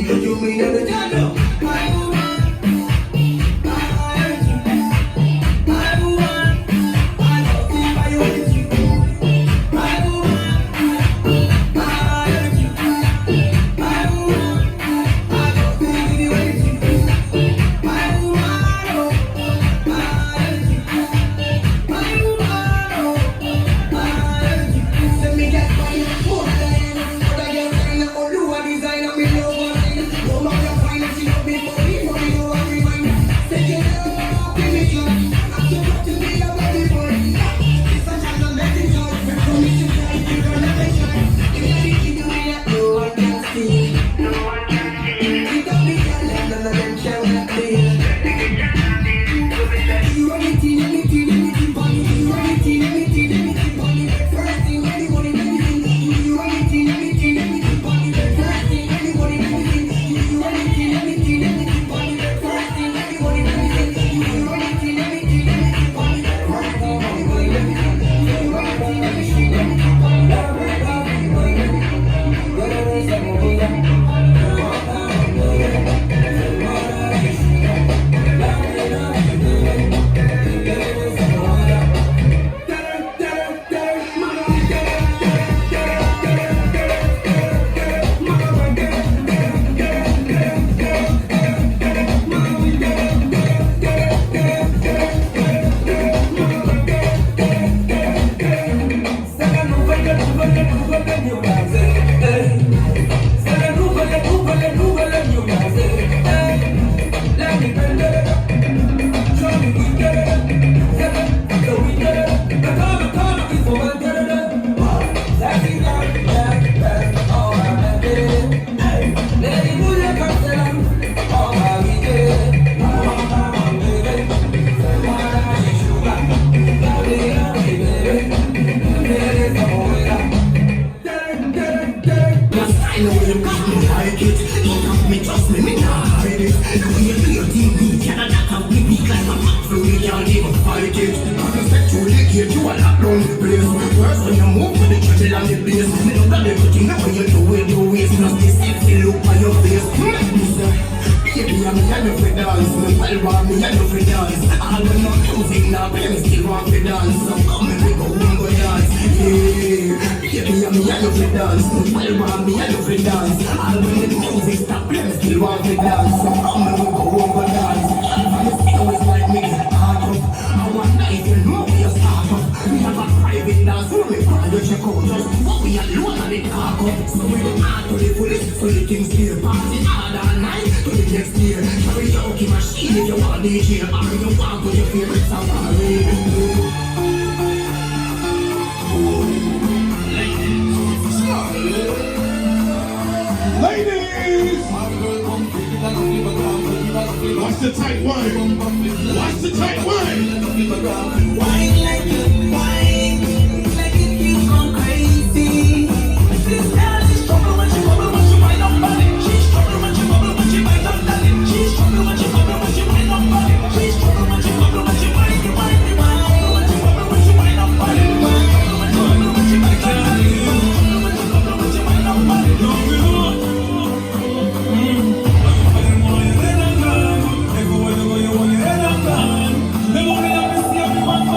you mean everything. My woman, my woman, I don't see why you with you. My woman, my woman, I don't see you with you. My woman, let me get my more than what I get right now. All you are designer, me no one. No matter finance, you be for me, you are reminder. Say you know, give me joy. I'm so proud to be a baby boy. It's such a amazing joy. For me to try, you don't let me try. If you do it, no one can see. No one can see. You don't be jealous, none of them shall not feel. You anything, funny. You anything, funny. First thing, anybody, anything. You anything, funny. First thing, anybody, anything. You anything, funny. First thing, anybody, anything. You anything, funny. First thing, anybody, anything. You anything, Ladies! Watch the tight wine. Watch the tight wine. wine like you, wine like it keeps on crazy. This girl is trouble when she bubble when she wind up on it. She's trouble when she bubble when she wind up on it. She's trouble when she bubble when she wind up on it. She's trouble when she bubble when she wind up on it. When she bubble when she wind up on it. When she bubble when she wind up on it. When she bubble when she wind up on it. Everywhere you go, you want your head up, man. They want to see everyone.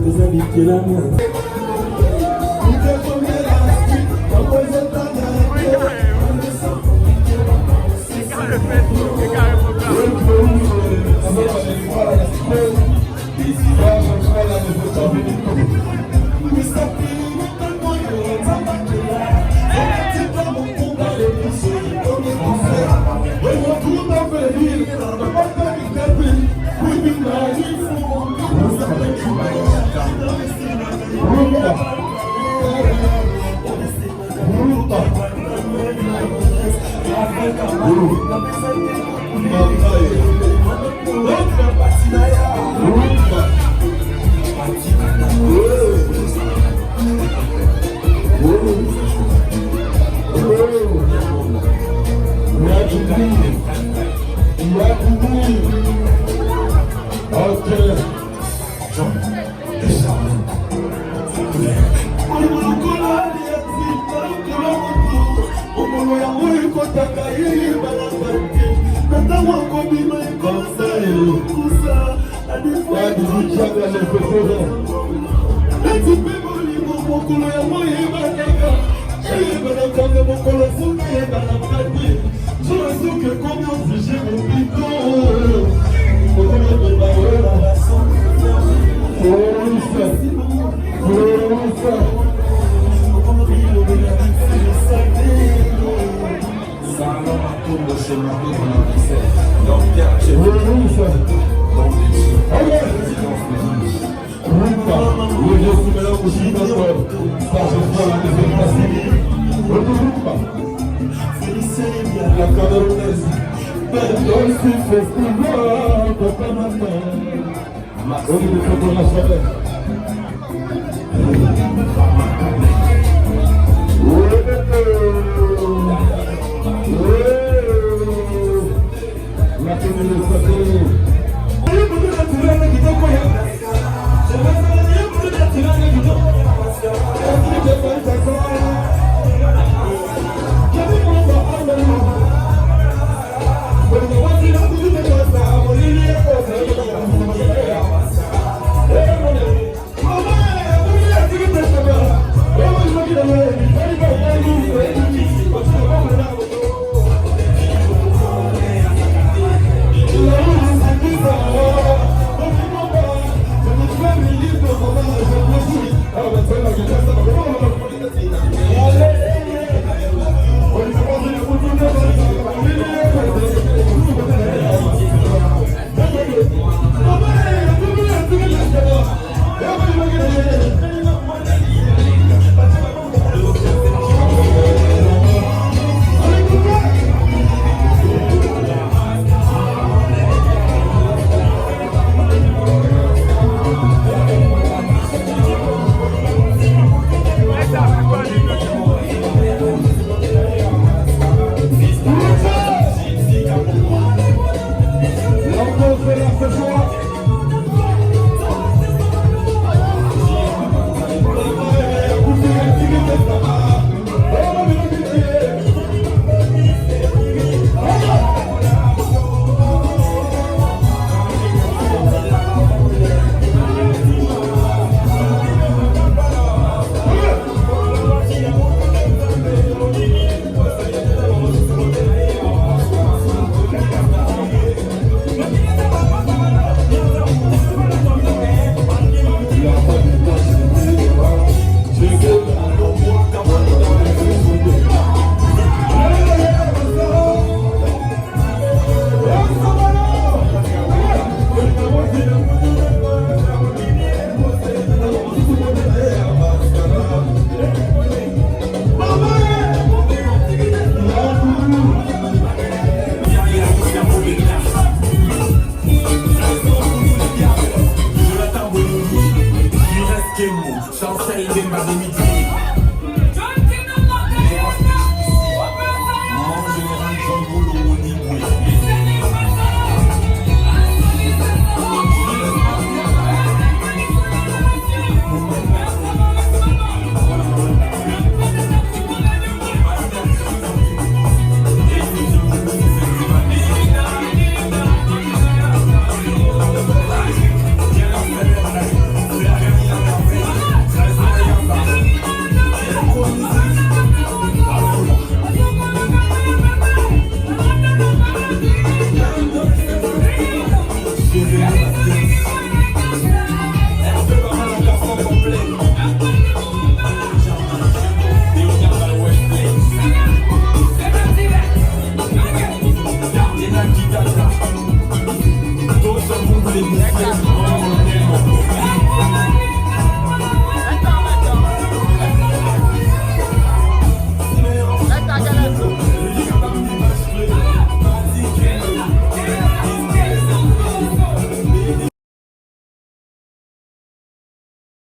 Chancel, il vient de